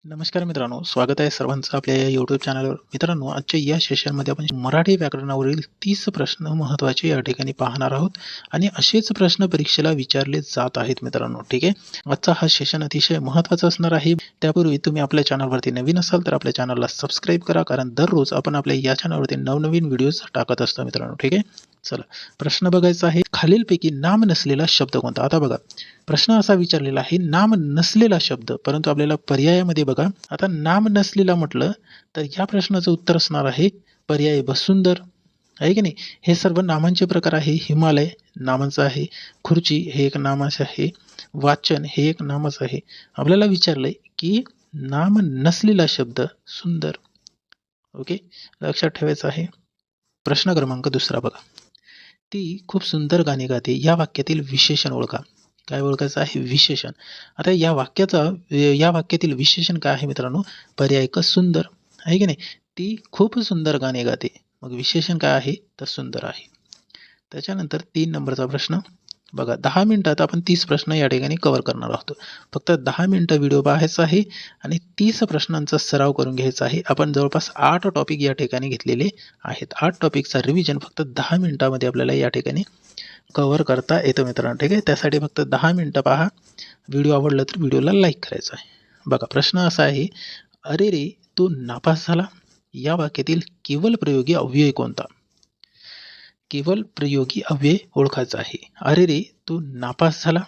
नमस्कार मित्रांनो, स्वागत आहे सर्वांचं आपल्या या यूट्यूब चॅनलवर. मित्रांनो, आजच्या या सेशनमध्ये आपण मराठी व्याकरणावरील 30 प्रश्न महत्त्वाचे या ठिकाणी पाहणार आहोत आणि असेच प्रश्न परीक्षेला विचारले जात आहेत मित्रांनो. ठीक आहे, आजचा हा सेशन अतिशय महत्त्वाचा असणार आहे. त्यापूर्वी तुम्ही आपल्या चॅनलवरती नवीन असाल तर आपल्या चॅनलला सबस्क्राईब करा, कारण दररोज आपण आपल्या या चॅनलवरती नवनवीन व्हिडिओज टाकत असतो मित्रांनो. ठीक आहे, चला प्रश्न बघायचा आहे. खालीलपैकी नाम नसलेला शब्द कोणता? आता बघा, प्रश्न असा विचारलेला आहे, नाम नसलेला शब्द, परंतु आपल्याला पर्यायामध्ये बघा, आता नाम नसलेला म्हटलं तर या प्रश्नाचं उत्तर असणार आहे पर्याय वसुंधर, आहे की नाही. हे सर्व नामांचे प्रकार आहे. हिमालय नामाचं आहे, खुर्ची हे एक नामाचं आहे, वाचन हे एक नामाचं आहे. आपल्याला विचारलंय की नाम नसलेला शब्द सुंदर. ओके, लक्षात ठेवायचं आहे. प्रश्न क्रमांक दुसरा बघा, ती खूप सुंदर गाणी गाते, या वाक्यातील विशेषण ओळखा. काय ओळखायचं आहे? विशेषण. आता या वाक्यातील विशेषण काय आहे मित्रांनो? पर्याय क सुंदर, आहे की नाही. ती खूप सुंदर गाणे गाते, मग विशेषण काय आहे? तर सुंदर आहे. त्याच्यानंतर 3 नंबरचा प्रश्न बघा, 10 मिनिटात आपण 30 प्रश्न या ठिकाणी कव्हर करणार आहोत. फक्त 10 मिनिटं व्हिडिओ पाहायचा आहे आणि 30 प्रश्नांचा सराव करून घ्यायचा आहे. आपण जवळपास 8 टॉपिक या ठिकाणी घेतलेले आहेत. 8 टॉपिकचा रिव्हिजन फक्त 10 मिनिटामध्ये आपल्याला या ठिकाणी कव्हर करता येतं मित्रांनो. ठीक आहे, त्यासाठी फक्त 10 मिनिटं पहा. व्हिडिओ आवडला तर व्हिडिओला लाईक करायचा आहे. बघा, प्रश्न असा आहे, अरे रे तू नापास झाला, या वाक्यातील केवल प्रयोगी अव्यय कोणता? केवल प्रयोगी अव्यय ओळखायचा आहे. अरे रे तू नापास झाला.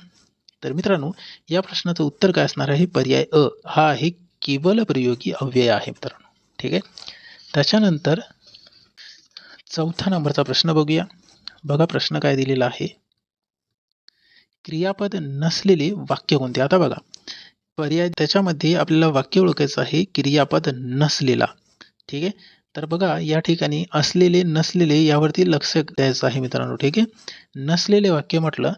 तर मित्रांनो, या प्रश्नाचं उत्तर काय असणार आहे? पर्याय अ हा आहे केवल प्रयोगी अव्यय आहे मित्रांनो. ठीक आहे, त्याच्यानंतर 4थ्या नंबरचा प्रश्न बघूया. बघा, प्रश्न काय दिलेला आहे, क्रियापद नसलेले वाक्य कोणते? आता बघा, पर्याय त्याच्यामध्ये आपल्याला वाक्य ओळखायचं आहे क्रियापद नसलेला. ठीक आहे, तर बघा या ठिकाणी असलेले नसलेले यावरती लक्ष द्यायचं आहे मित्रांनो. ठीक आहे, नसलेले वाक्य म्हटलं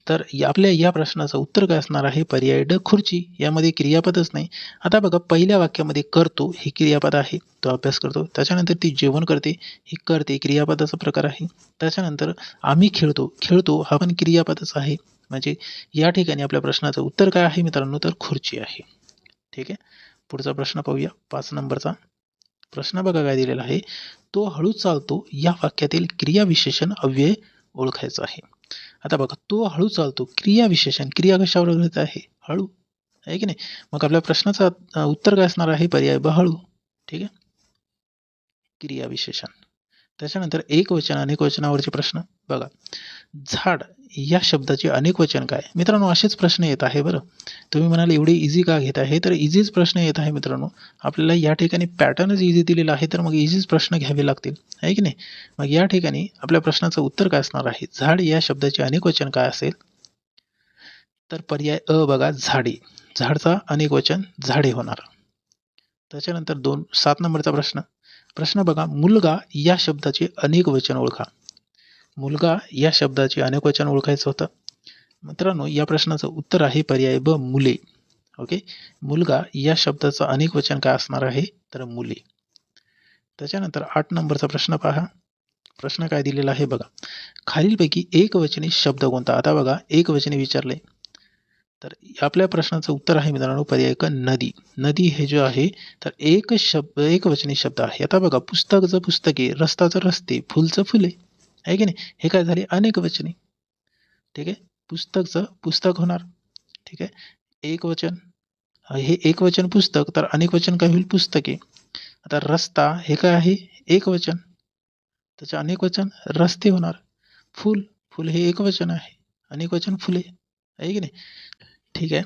तर आपल्या या प्रश्नाचं उत्तर काय असणार आहे? पर्याय ड खुर्ची. यामध्ये क्रियापदच नाही. आता बघा, पहिल्या वाक्यामध्ये करतो हे क्रियापद आहे, तो अभ्यास करतो. त्याच्यानंतर ती जेवण करते, ही करते क्रियापदाचा प्रकार आहे. त्याच्यानंतर आम्ही खेळतो, खेळतो हा पण क्रियापदच आहे. म्हणजे या ठिकाणी आपल्या प्रश्नाचं उत्तर काय आहे मित्रांनो? तर खुर्ची आहे. ठीक आहे, पुढचा प्रश्न पाहूया. 5 नंबरचा प्रश्न बघा काय दिलेला आहे, तो हळू चालतो, या वाक्यातील क्रियाविशेषण अव्यय ओळखायचं आहे. आता बघा, तो हळू चालतो, क्रियाविशेषण, क्रिया कशावर आधारित आहे? हळू, आहे की नाही. मग आपल्या प्रश्नाचं उत्तर काय असणार आहे? पर्याय ब हळू. ठीक आहे, क्रियाविशेषण. त्याच्यानंतर एकवचन अनेकवचनावरचे प्रश्न बघा, झाड या शब्दाचे अनेकवचन काय? मित्रांनो, असेच प्रश्न येत आहे बरं. तुम्ही म्हणाल एवढे इझी का घेत आहे? तर इझीच प्रश्न येत आहे मित्रांनो. आपल्याला या ठिकाणी पॅटर्नच इझी दिलेला आहे, तर मग इझीच प्रश्न घ्यावे लागतील, आहे की नाही. मग या ठिकाणी आपल्या प्रश्नाचं उत्तर काय असणार आहे? झाड या शब्दाचे अनेकवचन काय असेल? तर पर्याय अ बघा, झाडे. झाडचा अनेकवचन झाडे होणार. त्याच्यानंतर 7 नंबरचा प्रश्न प्रश्न बघा, मुलगा या शब्दाचे अनेकवचन ओळखा. मुलगा या शब्दाचे अनेकवचन ओळखायचं होतं मित्रांनो. या प्रश्नाचं उत्तर आहे पर्याय ब मुले. ओके, मुलगा या शब्दाचं अनेकवचन काय असणार आहे? तर मुले. त्याच्यानंतर 8 नंबरचा प्रश्न पहा. प्रश्न काय दिलेला आहे बघा, खालीलपैकी एकवचनी शब्द कोणता? आता बघा, एकवचनी विचारले तर आपल्या प्रश्नाचं उत्तर आहे मित्रांनो पर्याय क नदी. नदी हे जे आहे तर एकवचनी शब्द आहे. आता बघा, पुस्तकचं पुस्तके, रस्ताचं रस्ते, फुलचं फुले, आहे की नाही. हे काय झाले? अनेकवचनी. ठीक आहे, पुस्तकचं पुस्तक होणार. ठीक आहे, एकवचन, हे एकवचन पुस्तक, तर अनेकवचन काय होईल? पुस्तके. आता रस्ता हे काय आहे? एकवचन, त्याचे अनेकवचन रस्ते होणार. फूल, फूल हे एकवचन आहे, अनेकवचन फुले, आहे की नाही. ठीक आहे,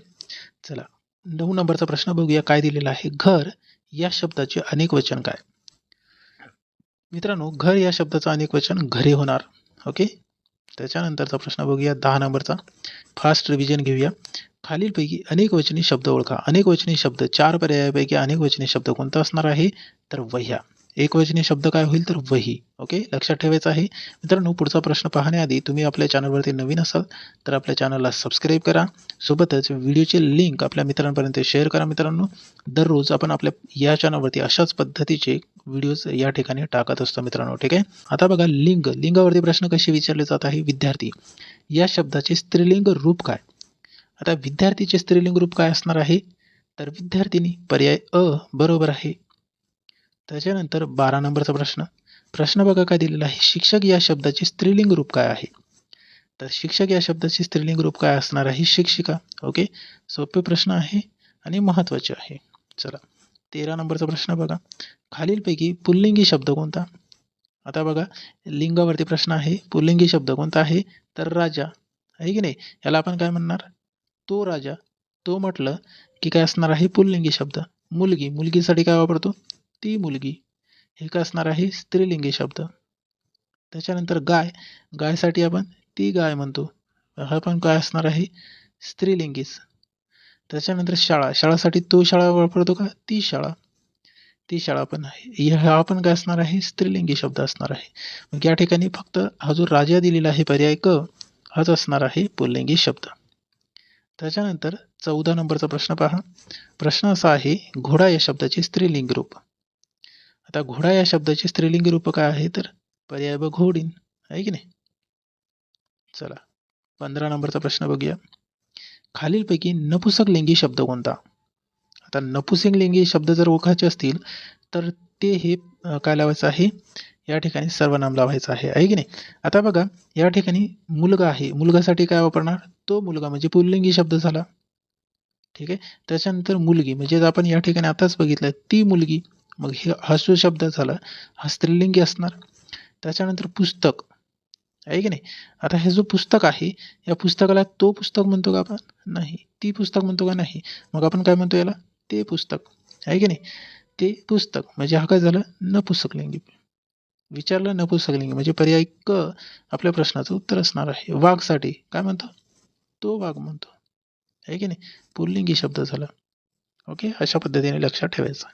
चला 9 नंबरचा प्रश्न बघूया काय दिलेला आहे. घर या शब्दाचे अनेकवचन काय? मित्रांनो, घर या शब्दाचं अनेकवचन घरे होणार. ओके, त्याच्यानंतरचा प्रश्न बघूया 10 नंबरचा. फास्ट रिव्हिजन घेऊया. खालीलपैकी अनेकवचनी शब्द ओळखा. अनेकवचनी शब्द 4 पर्यायापैकी अनेकवचनी शब्द कोणता असणार आहे? तर वह्या. एकवचनी शब्द काय होईल? तर वही. ओके, लक्षात ठेवायचं आहे मित्रांनो. पुढचा प्रश्न पाहण्याआधी तुम्ही आपल्या चॅनलवरती नवीन असाल तर आपल्या चॅनलला सबस्क्राईब करा. सोबतच व्हिडिओची लिंक आपल्या मित्रांपर्यंत शेअर करा मित्रांनो. दररोज आपण आपल्या या चॅनलवरती अशाच पद्धतीचे व्हिडिओज या ठिकाणी टाकत असतो मित्रांनो. ठीक आहे, आता बघा, लिंगावरती प्रश्न कसे विचारले जात आहे. विद्यार्थी या शब्दाचे स्त्रीलिंग रूप काय? आता विद्यार्थीचे स्त्रीलिंग रूप काय असणार आहे? तर विद्यार्थिनी पर्याय अ बरोबर आहे. त्याच्यानंतर 12 नंबरचा प्रश्न. प्रश्न बघा काय दिलेला आहे. शिक्षक या शब्दाचे स्त्रीलिंग रूप काय आहे? तर शिक्षक या शब्दाचे स्त्रीलिंग रूप काय असणार आहे? शिक्षिका. ओके. सोपे प्रश्न आहे आणि महत्त्वाचे आहे. चला 13 नंबरचा प्रश्न बघा. खालीलपैकी पुल्लिंगी शब्द कोणता? आता बघा लिंगावरती प्रश्न आहे. पुल्लिंगी शब्द कोणता आहे? तर राजा. आहे की नाही? याला आपण काय म्हणणार? तो राजा. तो म्हटलं की काय असणार आहे? पुल्लिंगी शब्द. मुलगी. मुलगीसाठी काय वापरतो? ती मुलगी. हे काय असणार आहे? स्त्रीलिंगी शब्द. त्याच्यानंतर गाय. गायसाठी आपण ती गाय म्हणतो. हा पण काय असणार आहे? स्त्रीलिंगीच. त्याच्यानंतर शाळा. शाळासाठी तो शाळा वापरतो का? ती शाळा. ती शाळा पण आहे. हा पण काय असणार आहे? स्त्रीलिंगी शब्द असणार आहे. मग या ठिकाणी फक्त हा जो राजा दिलेला आहे पर्याय क हाच असणार आहे पुल्लिंगी शब्द. त्याच्यानंतर 14 नंबरचा प्रश्न पहा. प्रश्न असा आहे, घोडा या शब्दाचे स्त्रीलिंग रूप. आता घोडा या शब्दाचे स्त्रीलिंगी रूप काय आहे? तर पर्याय ब घोडीन. आहे की नाही? चला 15 नंबरचा प्रश्न बघूया. खालीलपैकी नपुंसकलिंगी शब्द कोणता? आता नपुंसकलिंगी शब्द जर ओळखायचे असतील तर ते हे काय लावायचं आहे? या ठिकाणी सर्वनाम लावायचं आहे. आहे की नाही? आता बघा या ठिकाणी मुलगा आहे. मुलगासाठी काय वापरणार? तो मुलगा म्हणजे पुल्लिंगी शब्द झाला. ठीक आहे. त्याच्यानंतर मुलगी म्हणजे आपण या ठिकाणी आताच बघितलं ती मुलगी. मग हे हा जो शब्द झाला हा स्त्रीलिंगी असणार. त्याच्यानंतर पुस्तक. आहे की नाही? आता हे जो पुस्तक आहे या पुस्तकाला तो पुस्तक म्हणतो का आपण? नाही. ती पुस्तक म्हणतो का? नाही. मग आपण काय म्हणतो याला? ते पुस्तक. आहे की नाही? ते पुस्तक म्हणजे हा काय झालं? नपुंसकलिंगी. विचारलं नपुंसकलिंगी म्हणजे पर्याय क आपल्या प्रश्नाचं उत्तर असणार आहे. वाघसाठी काय म्हणतो? तो वाघ म्हणतो. आहे की नाही? पुल्लिंगी शब्द झाला. ओके. अशा पद्धतीने लक्षात ठेवायचं.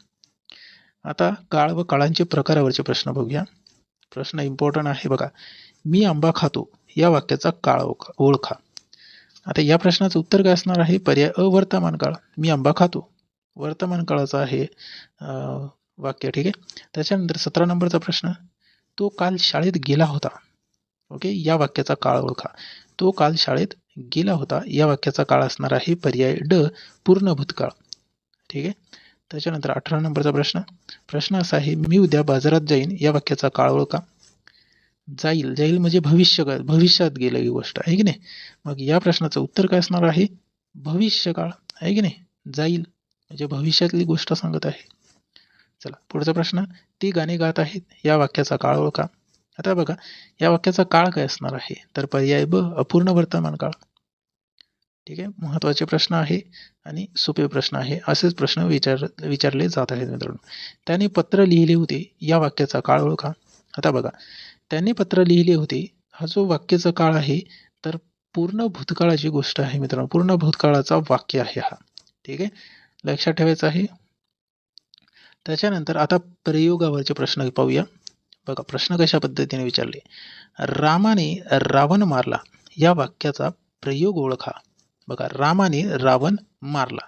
आता काळ व काळांचे प्रकारावरचे प्रश्न बघूया. प्रश्न इम्पॉर्टंट आहे बघा. मी आंबा खातो या वाक्याचा काळ ओळखा. आता या प्रश्नाचं उत्तर काय असणार आहे? पर्याय अ वर्तमान काळ. मी आंबा खातो. वर्तमान काळाचं आहे वाक्य. ठीक आहे. त्याच्यानंतर 17 नंबरचा प्रश्न. तो काल शाळेत गेला होता. ओके. या वाक्याचा काळ ओळखा. तो काल शाळेत गेला होता या वाक्याचा काळ असणार आहे पर्याय ड पूर्ण भूतकाळ. ठीक आहे. त्याच्यानंतर 18 नंबरचा प्रश्न. प्रश्न असा आहे, मी उद्या बाजारात जाईन या वाक्याचा काळ ओळखा. जाईल. जाईल म्हणजे भविष्यकाळ. भविष्यात गेलेली गोष्ट आहे की नाही? मग या प्रश्नाचं उत्तर काय असणार आहे? भविष्यकाळ. आहे की नाही? जाईल म्हणजे भविष्यातली गोष्ट सांगत आहे. चला पुढचा प्रश्न. ती गाणी गात आहेत या वाक्याचा काळ ओळखा. आता बघा या वाक्याचा काळ काय असणार आहे? तर पर्याय ब अपूर्ण वर्तमान काळ. ठीक आहे. महत्त्वाचे प्रश्न आहे आणि सोपे प्रश्न आहे. असेच प्रश्न विचारले जात आहेत मित्रांनो. त्याने पत्र लिहिले होते या वाक्याचा काळ ओळखा. आता बघा त्याने पत्र लिहिले होते हा जो वाक्याचा काळ आहे तर पूर्ण भूतकाळाची गोष्ट आहे मित्रांनो. पूर्ण भूतकाळाचा वाक्य आहे हा. ठीक आहे. लक्षात ठेवायचं आहे. त्याच्यानंतर आता प्रयोगावरचे प्रश्न पाहूया. बघा प्रश्न कशा पद्धतीने विचारले. रामाने रावण मारला या वाक्याचा प्रयोग ओळखा. बघा रामाने रावण मारला.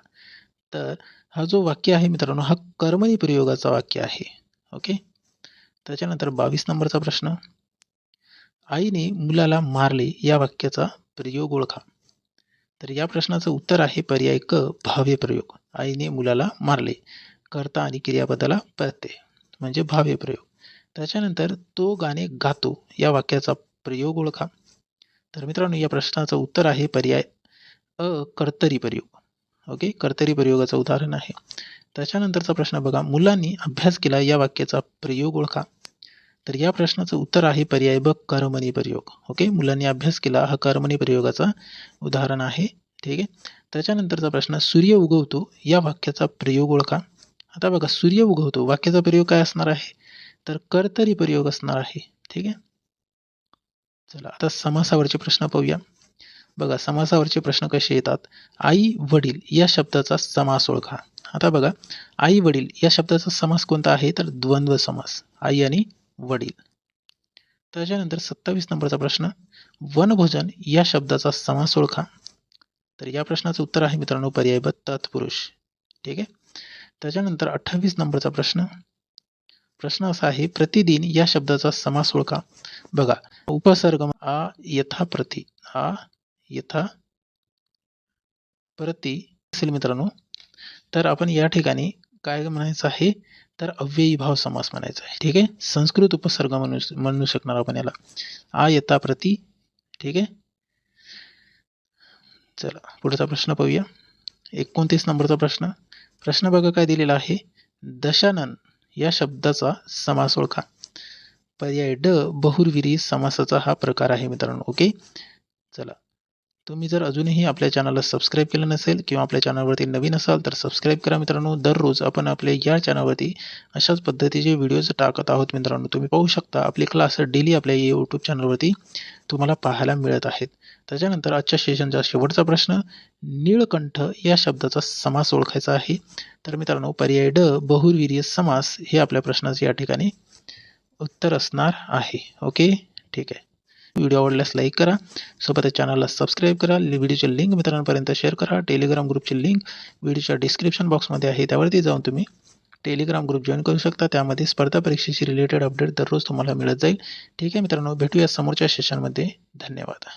तर हा जो वाक्य आहे मित्रांनो हा कर्मणी प्रयोगाचा वाक्य आहे. ओके. त्याच्यानंतर 22 नंबरचा प्रश्न. आईने मुलाला मारले या वाक्याचा प्रयोग ओळखा. तर या प्रश्नाचं उत्तर आहे पर्याय क भाव्य प्रयोग. आईने मुलाला मारले. कर्ता आणि क्रियापदाला प्रत्यय म्हणजे भाव्य प्रयोग. त्याच्यानंतर तो गाणे गातो या वाक्याचा प्रयोग ओळखा. तर मित्रांनो या प्रश्नाचं उत्तर आहे पर्याय अ कर्तरी प्रयोग. ओके. कर्तरी प्रयोगाचं उदाहरण आहे. त्याच्यानंतरचा प्रश्न बघा. मुलांनी अभ्यास केला या वाक्याचा प्रयोग ओळखा. तर या प्रश्नाचं उत्तर आहे पर्याय ब कर्मणी प्रयोग. ओके. मुलांनी अभ्यास केला हा कर्मणी प्रयोगाचा उदाहरण आहे. ठीक आहे. त्याच्यानंतरचा प्रश्न. सूर्य उगवतो या वाक्याचा प्रयोग ओळखा. आता बघा सूर्य उगवतो वाक्याचा प्रयोग काय असणार आहे? तर कर्तरी प्रयोग असणार आहे. ठीक आहे. चला आता समासावरचे प्रश्न पाहूया. बघा समासावरचे प्रश्न कसे येतात. आई वडील या शब्दाचा समास ओळखा. आता बघा आई वडील या शब्दाचा समास कोणता आहे? तर द्वंद्व समास. आई आणि वडील. त्याच्यानंतर 27 नंबरचा प्रश्न. वनभोजन या शब्दाचा समास ओळखा. तर या प्रश्नाचं उत्तर आहे मित्रांनो पर्याय ब तत्पुरुष. ठीक आहे. त्याच्यानंतर 28 नंबरचा प्रश्न. प्रश्न असा आहे प्रतिदिन या शब्दाचा समास ओळखा. बघा उपसर्ग आ यथा प्रति. आ यथा प्रति असेल मित्रांनो. तर आपण या ठिकाणी काय म्हणायचं आहे, तर अव्ययी भाव समास म्हणायचा आहे. ठीक आहे. संस्कृत उपसर्ग म्हणू शकणार आपण याला. आ यथा प्रति. ठीक आहे. चला पुढचा प्रश्न पाहूया. 29 नंबरचा प्रश्न. प्रश्न बघा काय दिलेला आहे. दशानन या शब्दाचा समास ओळखा. पर्याय ड बहुर्विरी समासाचा हा प्रकार आहे मित्रांनो. ओके. चला तुम्ही जर अजूनही आपल्या चॅनलला सबस्क्राईब केलं नसेल किंवा आपल्या चॅनलवरती नवीन असाल तर सबस्क्राईब करा मित्रांनो. दररोज आपण आपल्या या चॅनलवरती अशाच पद्धतीचे व्हिडिओज टाकत आहोत मित्रांनो. तुम्ही पाहू शकता आपले क्लास डेली आपल्या यूट्यूब चॅनलवरती तुम्हाला पाहायला मिळत आहेत. त्याच्यानंतर आजच्या सेशनचा शेवटचा प्रश्न. नीळकंठ या शब्दाचा समास ओळखायचा आहे. तर मित्रांनो पर्याय ड बहुर्विरीय समास हे आपल्या प्रश्नाचे या ठिकाणी उत्तर असणार आहे. ओके. ठीक आहे. व्हिडिओ आवडल्यास लाईक करा, सोबतच चॅनलला सबस्क्राईब करा, व्हिडिओची लिंक मित्रांपर्यंत शेअर करा. टेलिग्राम ग्रुपची लिंक व्हिडिओच्या डिस्क्रिप्शन बॉक्समध्ये आहे, त्यावरती जाऊन तुम्ही टेलिग्राम ग्रुप जॉईन करू शकता. त्यामध्ये स्पर्धा परीक्षेशी रिलेटेड अपडेट दररोज तुम्हाला मिळत जाईल. ठीक आहे मित्रांनो, भेटूया समोरच्या सेशनमध्ये. धन्यवाद.